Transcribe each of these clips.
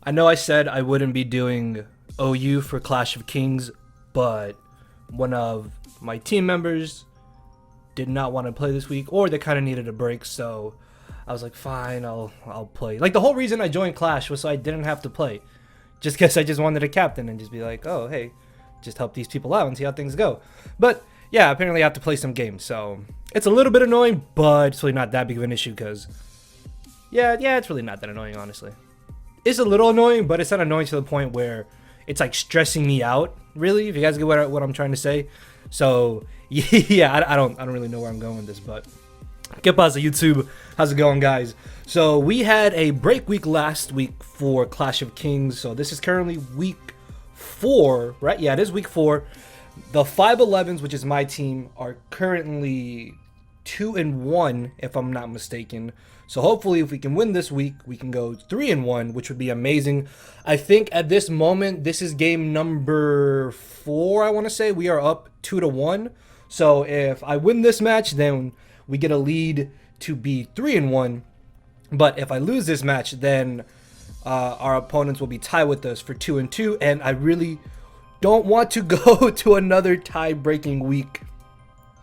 I know I said I wouldn't be doing OU for Clash of Kings, but one of my team members did not want to play this week, or they kind of needed a break, so I was like, fine, I'll play. Like, the whole reason I joined Clash was so I didn't have to play, just because I just wanted a captain and just be like, oh, hey, just help these people out and see how things go. But yeah, apparently I have to play some games, so it's a little bit annoying, but it's really not that big of an issue because, yeah, it's really not that annoying, honestly. It's a little annoying, but it's not annoying to the point where it's like stressing me out, really, if you guys get what I'm trying to say. So yeah, I don't really know where I'm going with this, but ¿Qué pasa, YouTube? How's it going, guys? So we had a break week last week for Clash of Kings, so this is currently week 4, right? Yeah, it is week 4. The 511s, which is my team, are currently 2-1, if I'm not mistaken. So hopefully, if we can win this week, we can go 3-1, which would be amazing. I think at this moment, this is game number 4, I want to say. We are up 2-1. So if I win this match, then we get a lead to be 3-1. But if I lose this match, then our opponents will be tied with us for 2-2. And I really don't want to go to another tie-breaking week.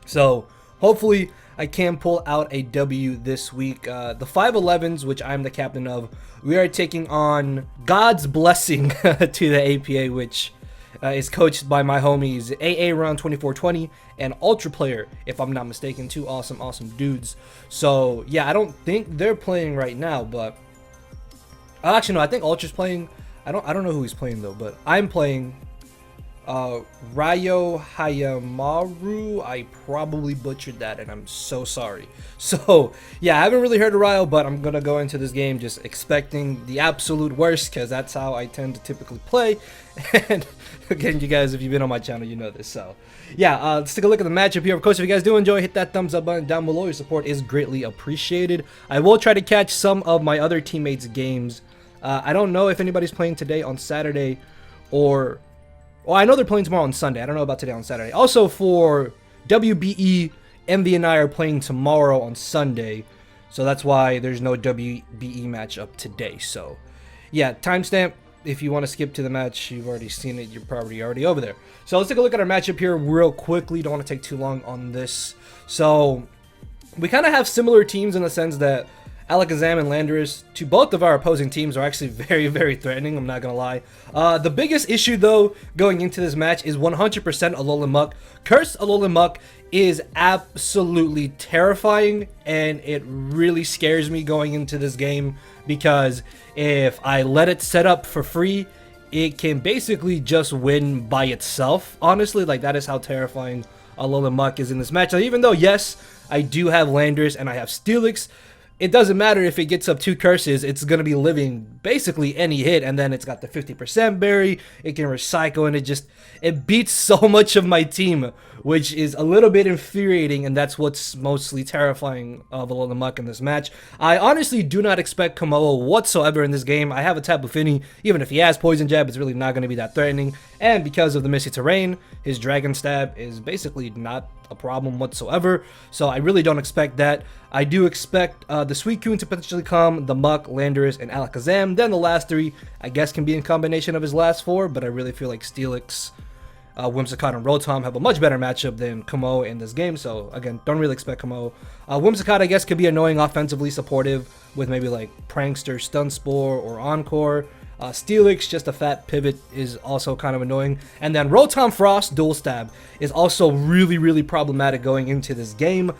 So hopefully I can pull out a W this week. The 511s, which I'm the captain of, we are taking on God's Blessing to the APA, which is coached by my homies AA Round 2420 and Ultra Player, if I'm not mistaken. Two awesome dudes. So yeah, I don't think they're playing right now, but actually no, I think Ultra's playing. I don't know who he's playing though, but I'm playing Ryo Hayamaru. I probably butchered that and I'm so sorry. So yeah, I haven't really heard of Ryo, but I'm gonna go into this game just expecting the absolute worst, because that's how I tend to typically play. And again, you guys, if you've been on my channel, you know this. So yeah, let's take a look at the matchup here. Of course, if you guys do enjoy, hit that thumbs up button down below. Your support is greatly appreciated. I will try to catch some of my other teammates' games. I don't know if anybody's playing today on Saturday, or well, I know they're playing tomorrow on Sunday. I don't know about today on Saturday. Also for WBE, MV and I are playing tomorrow on Sunday. So that's why there's no WBE match up today. So yeah, timestamp. If you want to skip to the match, you've already seen it. You're probably already over there. So let's take a look at our matchup here real quickly. Don't want to take too long on this. So we kind of have similar teams in the sense that Alakazam and Landorus, to both of our opposing teams, are actually very threatening, I'm not gonna lie. The biggest issue though going into this match is 100% ALOLAN MUK. Cursed ALOLAN MUK is absolutely terrifying, and it really scares me going into this game, because if I let it set up for free, it can basically just win by itself. Honestly, like, that is how terrifying ALOLAN MUK is in this match. Now, even though, yes, I do have Landorus and I have SixftHax, it doesn't matter if it gets up 2 curses, it's going to be living basically any hit, and then it's got the 50% berry, it can recycle, and it beats so much of my team, which is a little bit infuriating, and that's what's mostly terrifying of ALOLAN MUK in this match. I honestly do not expect Komodo whatsoever in this game. I have a Tapu Fini. Even if he has Poison Jab, it's really not going to be that threatening, and because of the Misty Terrain, his Dragon Stab is basically not a problem whatsoever, so I really don't expect that. I do expect the Suicune to potentially come, the Muk, Landorus, and Alakazam. Then the last 3, I guess, can be in combination of his last 4, but I really feel like SixftHax, Whimsicott, and Rotom have a much better matchup than Kamo in this game, so again, don't really expect Kamo. Whimsicott, I guess, could be annoying offensively supportive with maybe like Prankster, Stun Spore, or Encore. SixftHax, just a fat pivot, is also kind of annoying. And then Rotom Frost Dual Stab is also really problematic going into this game.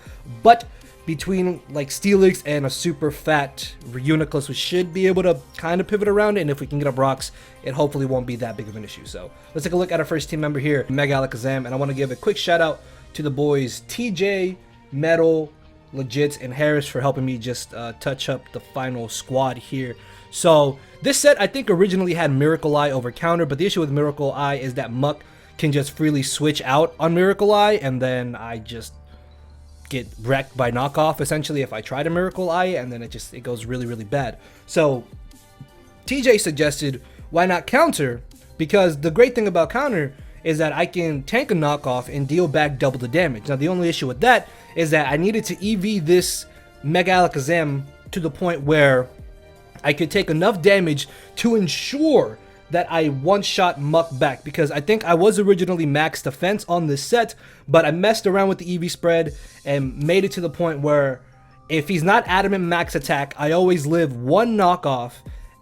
But between like SixftHax and a super fat Reuniclus, we should be able to kind of pivot around it. And if we can get up rocks, it hopefully won't be that big of an issue. So let's take a look at our first team member here, Mega Alakazam. And I want to give a quick shout out to the boys TJ, Metal, Legit, and Harris for helping me just touch up the final squad here. So this set, I think, originally had Miracle Eye over counter, but the issue with Miracle Eye is that Muk can just freely switch out on Miracle Eye, and then I just get wrecked by knockoff essentially if I try to Miracle Eye, and then it goes really bad. So TJ suggested, why not counter? Because the great thing about counter is that I can tank a knockoff and deal back double the damage. Now the only issue with that is that I needed to EV this Mega Alakazam to the point where I could take enough damage to ensure that I one-shot Muk back, because I think I was originally max defense on this set, but I messed around with the EV spread and made it to the point where if he's not adamant max attack, I always live one knockoff,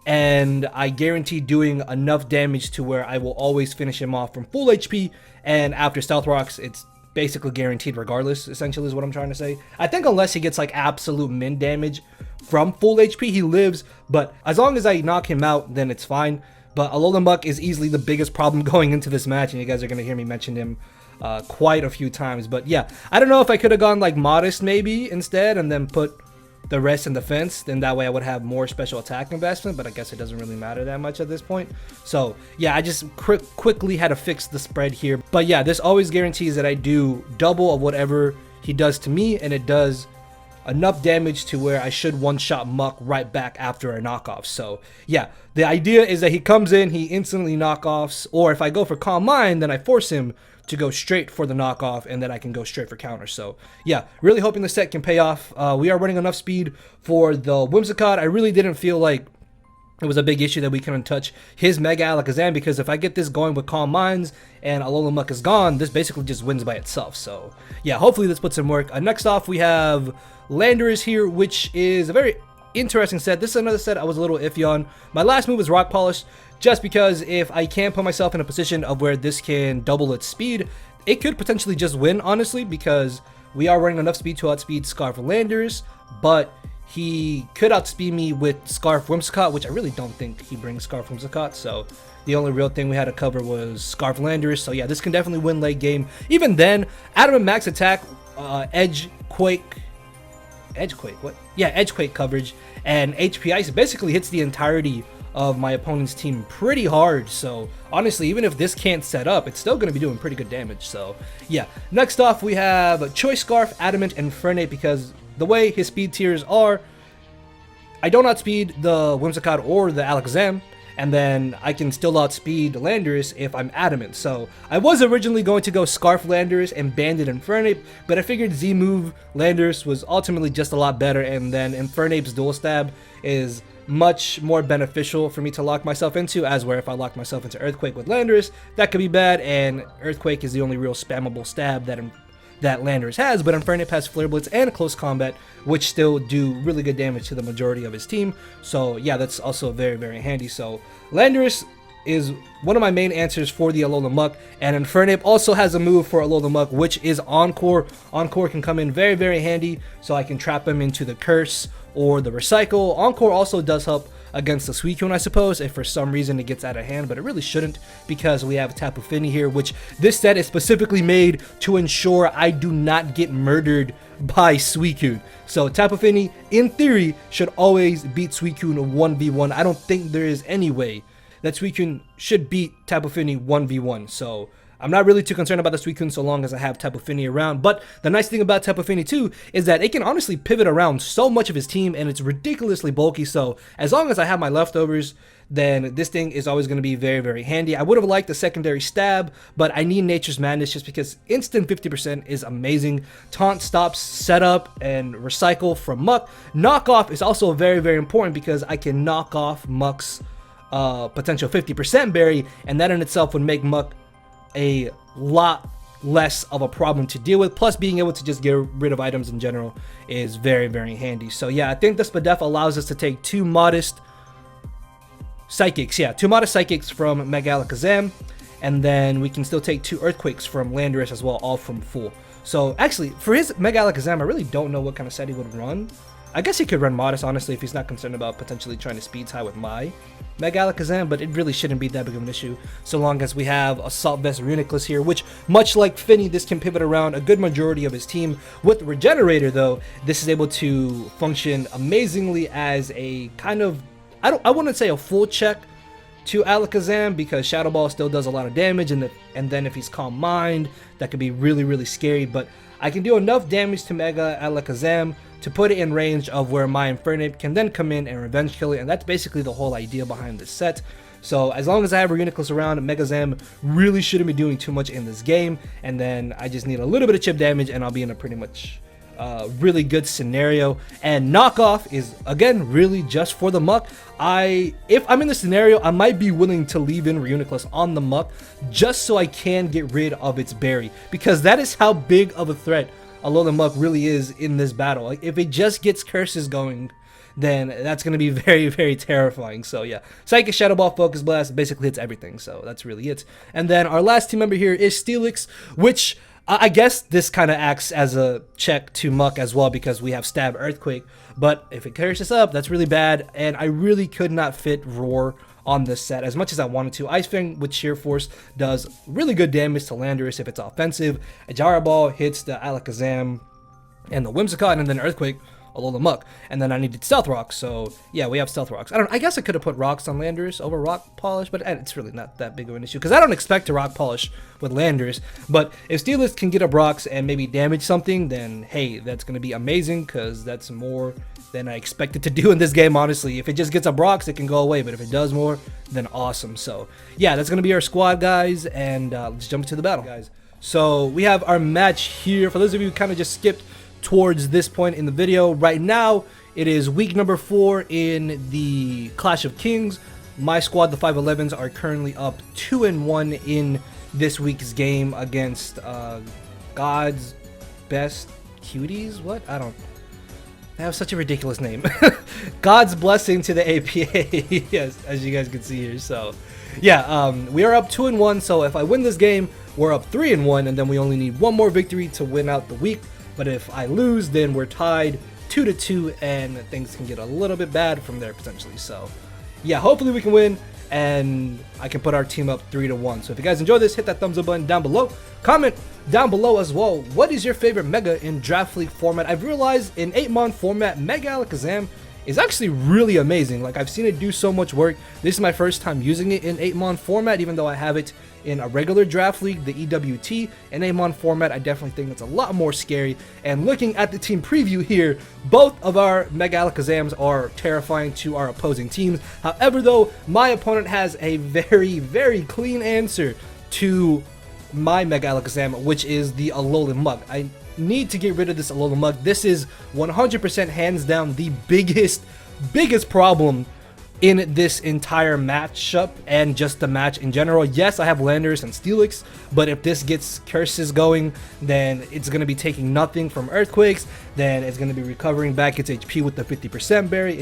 and I guarantee doing enough damage to where I will always finish him off from full HP, and after Stealth Rocks, it's basically guaranteed regardless, essentially is what I'm trying to say. I think unless he gets like absolute min damage from full HP, he lives, but as long as I knock him out, then it's fine. But ALOLAN MUK is easily the biggest problem going into this match, and you guys are going to hear me mention him quite a few times. But yeah, I don't know if I could have gone like Modest maybe instead and then put the rest in defense, then that way I would have more special attack investment, but I guess it doesn't really matter that much at this point. So yeah, I just quickly had to fix the spread here. But yeah, this always guarantees that I do double of whatever he does to me, and it does enough damage to where I should one-shot Muk right back after a knockoff. So yeah, the idea is that he comes in, he instantly knockoffs, or if I go for Calm Mind, then I force him to go straight for the knockoff, and then I can go straight for counter. So yeah, really hoping the set can pay off. We are running enough speed for the Whimsicott. I really didn't feel like it was a big issue that we couldn't touch his Mega Alakazam, because if I get this going with Calm Minds and ALOLAN MUK is gone, this basically just wins by itself. So yeah, hopefully this puts some work. Next off, we have Landorus here, which is a very interesting set. This is another set I was a little iffy on. My last move was Rock Polish, just because if I can't put myself in a position of where this can double its speed, it could potentially just win, honestly, because we are running enough speed to outspeed Scarf Landorus, but he could outspeed me with Scarf Whimsicott, which I really don't think he brings Scarf Whimsicott, so the only real thing we had to cover was Scarf Landorus. So yeah, this can definitely win late game. Even then, Adamant Max Attack, Edgequake, what? Yeah, Edgequake coverage, and HP Ice basically hits the entirety of my opponent's team pretty hard. So honestly, even if this can't set up, it's still going to be doing pretty good damage. So yeah, next off we have Choice Scarf, Adamant, and Frenate, because the way his speed tiers are, I don't outspeed the Whimsicott or the Alakazam, and then I can still outspeed Landorus if I'm Adamant. So I was originally going to go Scarf Landorus and Bandit Infernape, but I figured Z-move Landorus was ultimately just a lot better, and then Infernape's Dual Stab is much more beneficial for me to lock myself into, as where if I lock myself into Earthquake with Landorus, that could be bad, and Earthquake is the only real spammable stab that Landorus has, but Infernape has Flare Blitz and Close Combat, which still do really good damage to the majority of his team. So yeah, that's also very, very handy. So Landorus is one of my main answers for the ALOLAN MUK, and Infernape also has a move for ALOLAN MUK, which is Encore. Encore can come in very, very handy, so I can trap him into the Curse or the Recycle. Encore also does help against the Suicune, I suppose, if for some reason it gets out of hand, but it really shouldn't, because we have Tapu Fini here, which this set is specifically made to ensure I do not get murdered by Suicune. So Tapu Fini, in theory, should always beat Suicune 1v1. I don't think there is any way that Suicune should beat Tapu Fini 1v1, so I'm not really too concerned about the Suicune so long as I have Tapu Fini around. But the nice thing about Tapu Fini too is that it can honestly pivot around so much of his team, and it's ridiculously bulky. So as long as I have my leftovers, then this thing is always going to be very, very handy. I would have liked the secondary stab, but I need Nature's Madness just because instant 50% is amazing. Taunt stops, setup, and recycle from Muk. Knockoff is also very, very important because I can knock off Muk's potential 50% berry, and that in itself would make Muk a lot less of a problem to deal with. Plus, being able to just get rid of items in general is very, very handy. So yeah, I think the Spadef allows us to take two modest Psychics. Yeah, two modest Psychics from Mega Alakazam, and then we can still take two Earthquakes from Landorus as well, all from full. So actually, for his Mega Alakazam, I really don't know what kind of set he would run. I guess he could run Modest, honestly, if he's not concerned about potentially trying to speed tie with my Mega Alakazam, but it really shouldn't be that big of an issue so long as we have Assault Vest Reuniclus here, which, much like Fini, this can pivot around a good majority of his team. With Regenerator, though, this is able to function amazingly as a kind of, I wouldn't say a full check to Alakazam, because Shadow Ball still does a lot of damage, and then if he's Calm Mind, that could be really, really scary, but I can do enough damage to Mega Alakazam to put it in range of where my Infernape can then come in and revenge kill it, and that's basically the whole idea behind this set. So as long as I have Reuniclus around, Megazam really shouldn't be doing too much in this game, and then I just need a little bit of chip damage and I'll be in a pretty much really good scenario. And knockoff is again really just for the muck. If I'm in the scenario, I might be willing to leave in Reuniclus on the muck just so I can get rid of its berry, because that is how big of a threat ALOLAN MUK really is in this battle. Like, if it just gets curses going, then that's going to be very, very terrifying. So yeah, Psychic, Shadow Ball, Focus Blast basically hits everything, so that's really it. And then our last team member here is SixftHax, which I guess this kind of acts as a check to Muck as well, because we have Stab, Earthquake, but if it curses up, that's really bad, and I really could not fit Roar on this set as much as I wanted to. Ice Fang with Sheer Force does really good damage to Landorus if it's offensive. A Gyro Ball hits the Alakazam and the Whimsicott, and then Earthquake, ALOLAN MUK, and then I needed Stealth Rocks, so yeah, we have Stealth Rocks. I guess I could have put Rocks on Landorus over Rock Polish, but it's really not that big of an issue, because I don't expect to Rock Polish with Landorus, but if SixftHax can get up Rocks and maybe damage something, then hey, that's going to be amazing, because that's more than I expected to do in this game, honestly. If it just gets up Rocks, it can go away, but if it does more, then awesome. So yeah, that's going to be our squad, guys, and let's jump into the battle, guys. So we have our match here. For those of you who kind of just skipped towards this point in the video, right now it is week number 4 in the Clash of Kings. My squad, the 511s, are currently up 2-1 in this week's game against God's Best Cuties. What? They have such a ridiculous name. God's Blessing to the APA. Yes, as you guys can see here. So yeah, we are up 2-1, so if I win this game, we're up 3-1, and then we only need one more victory to win out the week. But if I lose, then we're tied 2-2, and things can get a little bit bad from there potentially. So yeah, hopefully we can win, and I can put our team up 3-1. So if you guys enjoy this, hit that thumbs up button down below. Comment down below as well, what is your favorite Mega in Draft League format? I've realized in 8-mon format, Mega Alakazam is actually really amazing. Like, I've seen it do so much work. This is my first time using it in 8-mon format, even though I have it in a regular Draft League, the EWT. In 8-mon format, I definitely think it's a lot more scary. And looking at the team preview here, both of our Mega Alakazams are terrifying to our opposing teams. However, though, my opponent has a very, very clean answer to my Mega Alakazam, which is the ALOLAN MUK. I need to get rid of this ALOLAN MUK. This is 100% hands down the biggest problem in this entire matchup and just the match in general. Yes, I have Landorus and SixftHax, but if this gets curses going, then it's going to be taking nothing from Earthquakes, then it's going to be recovering back its HP with the 50% berry.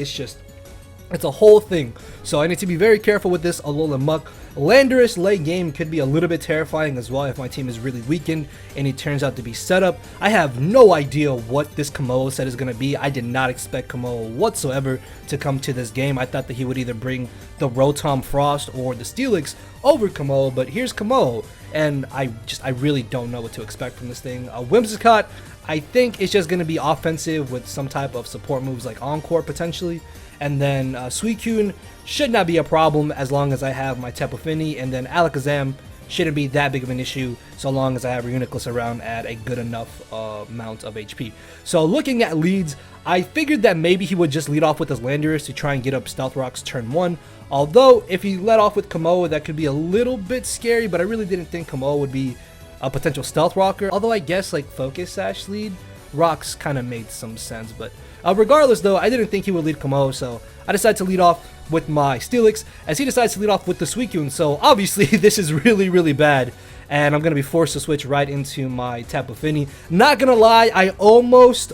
It's a whole thing. So I need to be very careful with this ALOLAN MUK. Landorus late game could be a little bit terrifying as well if my team is really weakened and it turns out to be set up. I have no idea what this Komodo set is going to be. I did not expect Komodo whatsoever to come to this game. I thought that he would either bring the Rotom Frost or the SixftHax over Komodo, but here's Komodo, and I really don't know what to expect from this thing. Whimsicott, I think it's just going to be offensive with some type of support moves like Encore potentially. And then Suicune should not be a problem as long as I have my Tapu Fini, and then Alakazam shouldn't be that big of an issue so long as I have Reuniclus around at a good enough amount of HP. So looking at leads, I figured that maybe he would just lead off with his Landorus to try and get up Stealth Rocks turn 1. Although if he led off with Komodo, that could be a little bit scary, but I really didn't think Komodo would be a potential Stealth Rocker. Although I guess like Focus Sash lead Rocks kind of made some sense, but regardless though, I didn't think he would lead Komodo, so I decided to lead off with my SixftHax as he decides to lead off with the Suicune. So obviously this is really bad, and I'm going to be forced to switch right into my Tapu Fini. Not gonna lie, I almost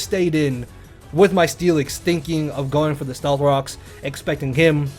stayed in with my SixftHax, thinking of going for the Stealth Rocks, expecting him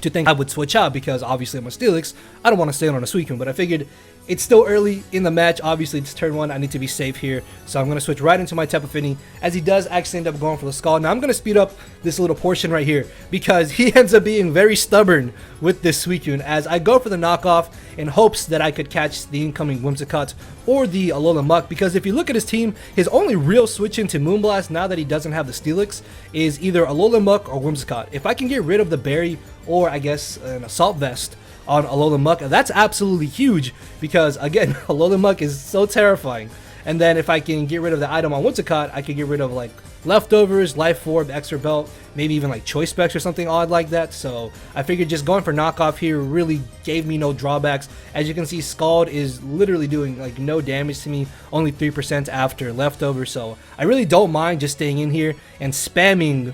to think I would switch out because obviously I'm a SixftHax. I don't want to stay on a Suicune, but I figured it's still early in the match. Obviously, it's turn 1. I need to be safe here. So I'm going to switch right into my Tapu Fini as he does actually end up going for the Scald. Now, I'm going to speed up this little portion right here because he ends up being very stubborn with this Suicune as I go for the knockoff in hopes that I could catch the incoming Whimsicott or the ALOLAN MUK, because if you look at his team, his only real switch into Moonblast now that he doesn't have the SixftHax is either ALOLAN MUK or Whimsicott. If I can get rid of the berry or I guess an Assault Vest on ALOLAN MUK, that's absolutely huge because again, ALOLAN MUK is so terrifying. And then if I can get rid of the item on Whimsicott, I can get rid of like leftovers, life orb, extra belt, maybe even like choice specs or something odd like that. So I figured just going for knockoff here really gave me no drawbacks. As you can see, Scald is literally doing like no damage to me, only 3% after leftover. So I really don't mind just staying in here and spamming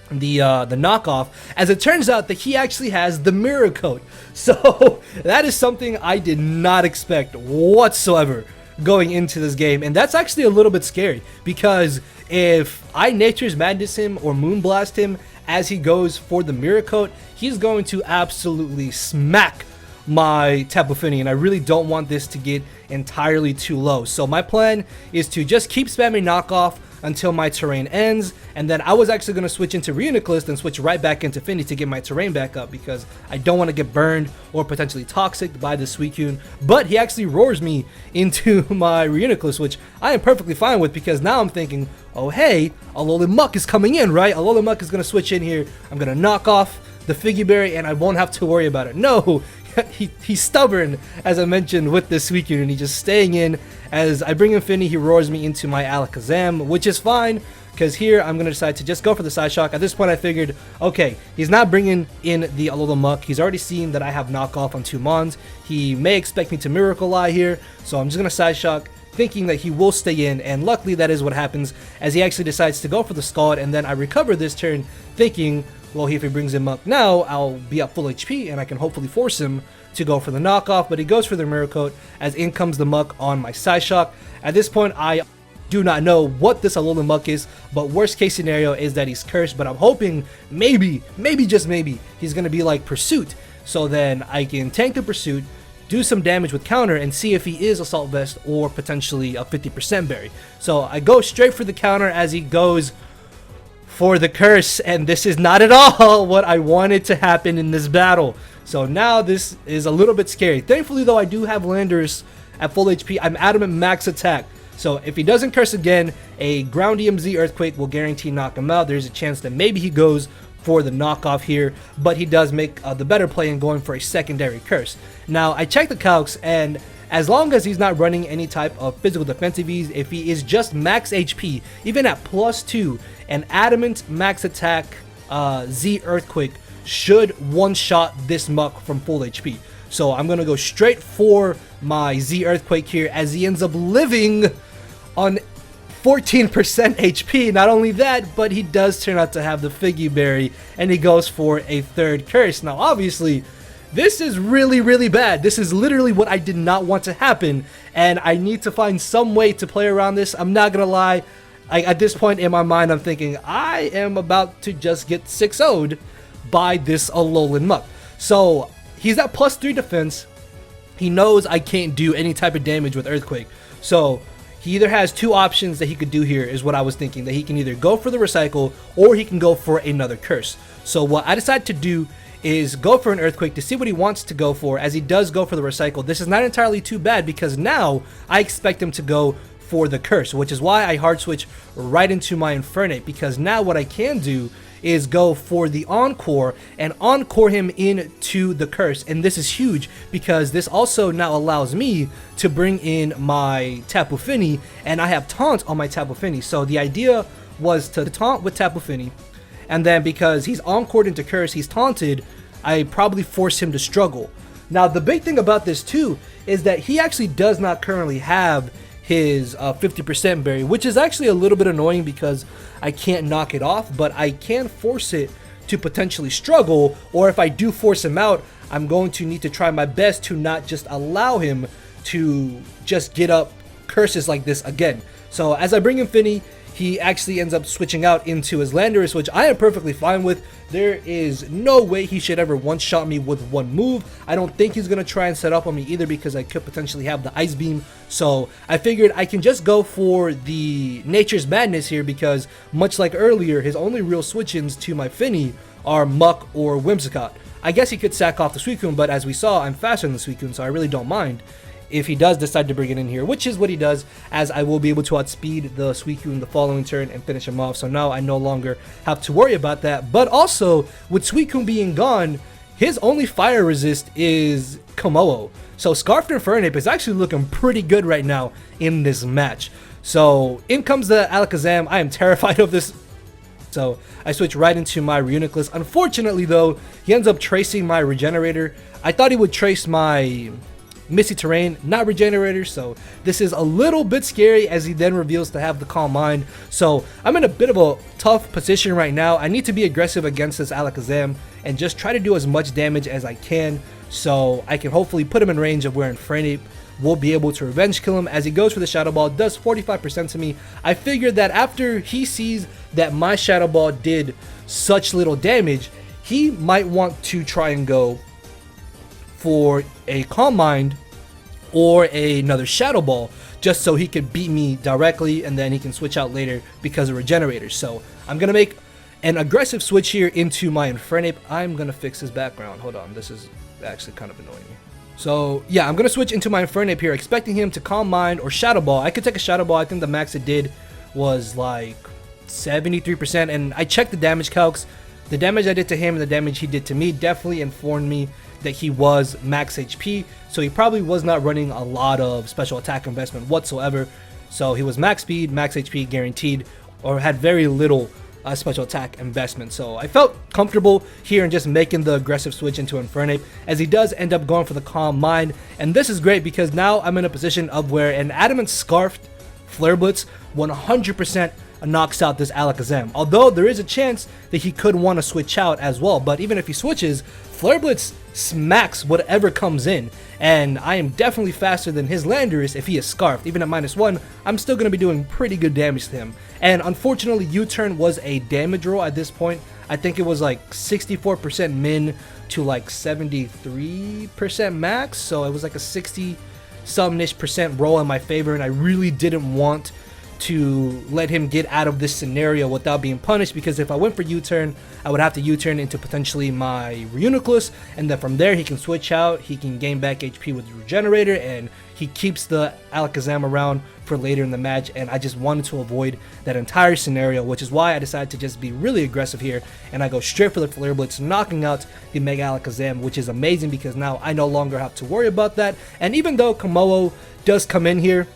the knockoff, as it turns out that he actually has the mirror coat. So that is something I did not expect whatsoever going into this game, and that's actually a little bit scary, because if I Nature's Madness him or Moonblast him as he goes for the mirror coat, he's going to absolutely smack my Tapu Fini, and I really don't want this to get entirely too low. So my plan is to just keep spamming knockoff until my terrain ends, and then I was actually going to switch into Reuniclus and switch right back into Fini to get my terrain back up, because I don't want to get burned or potentially toxic by the Suicune. But he actually roars me into my Reuniclus, which I am perfectly fine with, because now I'm thinking, oh hey, ALOLAN Muk is coming in, right? ALOLAN Muk is going to switch in here, I'm going to knock off the Figgy Berry and I won't have to worry about it. No, he's stubborn, as I mentioned, with this Suicune, and he's just staying in. As I bring in Fini, he roars me into my Alakazam, which is fine, because here I'm going to decide to just go for the Side Shock. At this point I figured, okay, he's not bringing in the ALOLAN Muk. He's already seen that I have knockoff on 2 Mons. He may expect me to Miracle Eye here, so I'm just going to Side Shock, thinking that he will stay in, and luckily that is what happens, as he actually decides to go for the Scald, and then I recover this turn thinking, well, if he brings him up now, I'll be at full HP and I can hopefully force him to go for the knockoff, but he goes for the mirror coat, as in comes the Muk on my Side Shock. At this point, I do not know what this ALOLAN Muk is, but worst case scenario is that he's cursed, but I'm hoping maybe just maybe, he's going to be like Pursuit, so then I can tank the Pursuit, do some damage with counter, and see if he is Assault Vest or potentially a 50% berry. So I go straight for the counter as he goes for the curse, and this is not at all what I wanted to happen in this battle. So now this is a little bit scary. Thankfully though, I do have Landorus at full HP. I'm adamant max attack. So if he doesn't curse again, a ground EMZ Earthquake will guarantee knock him out. There's a chance that maybe he goes for the knockoff here, but he does make the better play in going for a secondary curse. Now I checked the calcs, and as long as he's not running any type of physical defensive E's, if he is just max HP, even at +2, an adamant max attack Z Earthquake should one-shot this Muk from full HP. So I'm going to go straight for my Z Earthquake here, as he ends up living on 14% HP. Not only that, but he does turn out to have the Figgy Berry, and he goes for a third curse. Now obviously, this is really bad. This is literally what I did not want to happen, and I need to find some way to play around this. I'm not gonna lie, at this point in my mind I'm thinking I am about to just get 6-0'd by this ALOLAN Muk. So he's at +3 defense. He knows I can't do any type of damage with Earthquake, so he either has 2 options that he could do here, is what I was thinking, that he can either go for the Recycle or he can go for another curse. So what I decided to do is go for an Earthquake to see what he wants to go for. As he does go for the Recycle, this is not entirely too bad, because now I expect him to go for the curse, which is why I hard switch right into my Infernape, because now what I can do is go for the Encore and Encore him into the curse. And this is huge, because this also now allows me to bring in my Tapu Fini, and I have Taunt on my Tapu Fini. So the idea was to taunt with Tapu Fini, and then because he's Encored into curse, he's taunted, I probably force him to struggle. Now the big thing about this too is that he actually does not currently have his 50% berry, which is actually a little bit annoying because I can't knock it off, but I can force it to potentially struggle, or if I do force him out, I'm going to need to try my best to not just allow him to just get up curses like this again. So as I bring in Fini, he actually ends up switching out into his Landorus, which I am perfectly fine with. There is no way he should ever one-shot me with one move. I don't think he's going to try and set up on me either, because I could potentially have the Ice Beam. So I figured I can just go for the Nature's Madness here, because much like earlier, his only real switch-ins to my Fini are Muk or Whimsicott. I guess he could sack off the Suicune, but as we saw, I'm faster than the Suicune, so I really don't mind if he does decide to bring it in here, which is what he does, as I will be able to outspeed the Suicune the following turn and finish him off. So now I no longer have to worry about that. But also, with Suicune being gone, his only fire resist is Komodo. So Scarfed Infernape is actually looking pretty good right now in this match. So in comes the Alakazam. I am terrified of this. So I switch right into my Reuniclus. Unfortunately though, he ends up tracing my Regenerator. I thought he would trace my Misty Terrain, not Regenerator, so this is a little bit scary as he then reveals to have the Calm Mind. So I'm in a bit of a tough position right now. I need to be aggressive against this Alakazam and just try to do as much damage as I can, so I can hopefully put him in range of where Infernape will be able to revenge kill him. As he goes for the Shadow Ball, does 45% to me. I figured that after he sees that my Shadow Ball did such little damage, he might want to try and go for a Calm Mind or another Shadow Ball just so he could beat me directly, and then he can switch out later because of Regenerators. So I'm gonna make an aggressive switch here into my Infernape. I'm gonna fix his background. Hold on, this is actually kind of annoying me. So yeah, I'm gonna switch into my Infernape here, expecting him to Calm Mind or Shadow Ball. I could take a Shadow Ball. I think the max it did was like 73%, and I checked the damage calcs. The damage I did to him and the damage he did to me definitely informed me that he was max HP, so he probably was not running a lot of special attack investment whatsoever. So he was max speed, max HP guaranteed, or had very little special attack investment. So I felt comfortable here in just making the aggressive switch into Infernape, as he does end up going for the Calm Mind. And this is great because now I'm in a position of where an Adamant Scarfed Flare Blitz 100% knocks out this Alakazam. Although there is a chance that he could want to switch out as well, but even if he switches, Flare Blitz smacks whatever comes in, and I am definitely faster than his Landorus if he is Scarfed. Even at -1, I'm still going to be doing pretty good damage to him. And unfortunately, U-turn was a damage roll at this point. I think it was like 64% min to like 73% max, so it was like a 60-some-ish% roll in my favor, and I really didn't want to let him get out of this scenario without being punished, because if I went for U-turn, I would have to U-turn into potentially my Reuniclus, and then from there he can switch out, he can gain back HP with the Regenerator, and he keeps the Alakazam around for later in the match. And I just wanted to avoid that entire scenario, which is why I decided to just be really aggressive here, and I go straight for the Flare Blitz, knocking out the Mega Alakazam, which is amazing because now I no longer have to worry about that. And even though Komodo does come in here,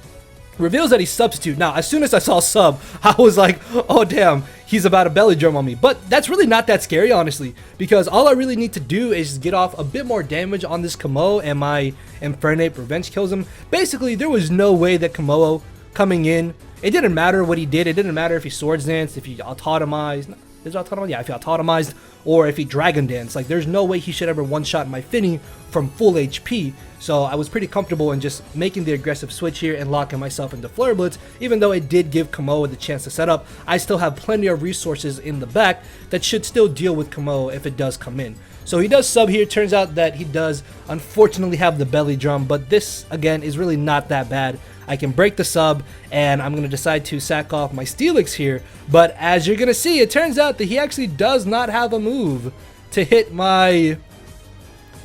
reveals that he's Substitute. Now, as soon as I saw Sub, I was like, oh damn, he's about to belly drum on me. But that's really not that scary, honestly, because all I really need to do is get off a bit more damage on this Komodo, and my Infernape revenge kills him. Basically, there was no way that Komodo coming in, it didn't matter what he did. It didn't matter if he Swords Danced, if he autotomized, if he autotomized, or if he Dragon Danced. Like, there's no way he should ever one-shot my Finny from full HP. So I was pretty comfortable in just making the aggressive switch here and locking myself into Flare Blitz. Even though it did give Komodo the chance to set up, I still have plenty of resources in the back that should still deal with Komodo if it does come in. So he does sub here. Turns out that he does unfortunately have the belly drum, but this again is really not that bad. I can break the sub, and I'm going to decide to sack off my Steelix here. But as you're going to see, it turns out that he actually does not have a move to hit my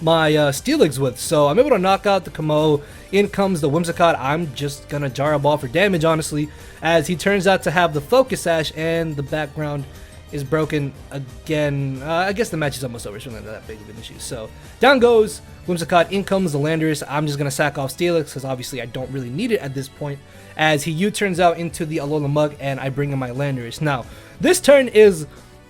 Steelix with. So I'm able to knock out the Komodo. In comes the Whimsicott. I'm just going to jar a ball for damage, honestly, as he turns out to have the Focus Sash, and the background is broken again. I guess the match is almost over. It's really not that big of an issue. So down goes Whimsicott. In comes the Landorus. I'm just going to sack off Steelix because obviously I don't really need it at this point, as he U-turns out into the ALOLAN MUK, and I bring in my Landorus. Now, this turn is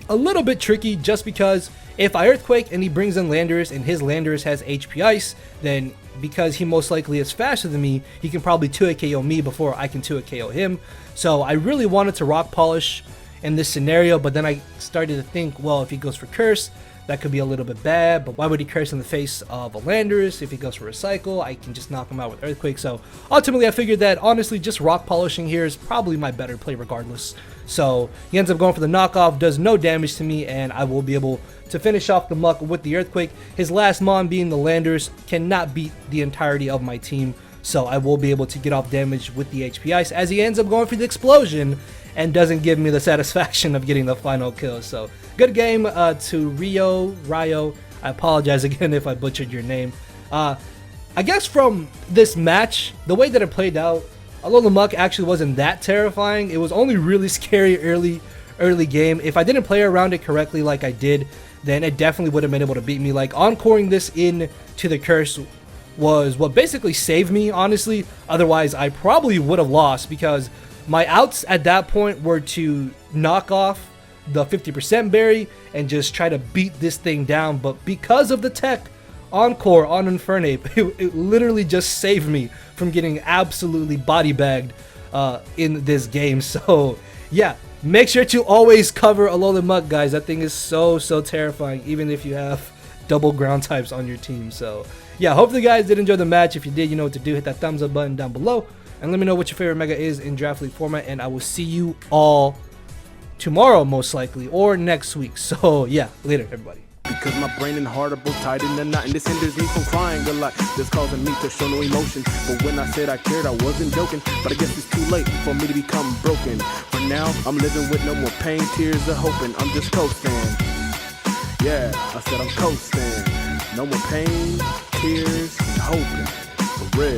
a little bit tricky just because if I Earthquake and he brings in Landorus and his Landorus has HP Ice, then because he most likely is faster than me, he can probably 2-hit KO me before I can 2-hit KO him. So I really wanted to Rock Polish in this scenario, but then I started to think, well, if he goes for Curse, that could be a little bit bad, but why would he Curse in the face of a Landorus? If he goes for Recycle, I can just knock him out with Earthquake. So ultimately I figured that honestly just Rock Polishing here is probably my better play regardless. So he ends up going for the knockoff, does no damage to me, and I will be able to finish off the Muk with the Earthquake. His last Mon being the Landorus cannot beat the entirety of my team, so I will be able to get off damage with the HP Ice, as he ends up going for the Explosion and doesn't give me the satisfaction of getting the final kill. So good game to Ryo. I apologize again if I butchered your name. I guess from this match, the way that it played out, ALOLAN MUK actually wasn't that terrifying. It was only really scary early game. If I didn't play around it correctly like I did, then it definitely would have been able to beat me. Like, encoring this in to the Curse was what basically saved me, honestly. Otherwise, I probably would have lost, because My outs at that point were to knock off the 50% berry and just try to beat this thing down, but because of the tech Encore on Infernape, it literally just saved me from getting absolutely body bagged in this game. So yeah, make sure to always cover Alolan Muk, guys. That thing is so terrifying, even if you have double ground types on your team. So yeah, hopefully you guys did enjoy the match. If you did, you know what to do. Hit that thumbs up button down below and let me know what your favorite mega is in Draft League format, and I will see you all tomorrow most likely, or next week. So yeah, later everybody. Because my brain and heart are both tied in a knot, and this hinders me from crying a lot. This causing me to show no emotion. But when I said I cared, I wasn't joking. But I guess it's too late for me to become broken. For now, I'm living with no more pain, tears, or hoping. I'm just coasting. Yeah, I said I'm coasting. No more pain, tears, and hoping. For real.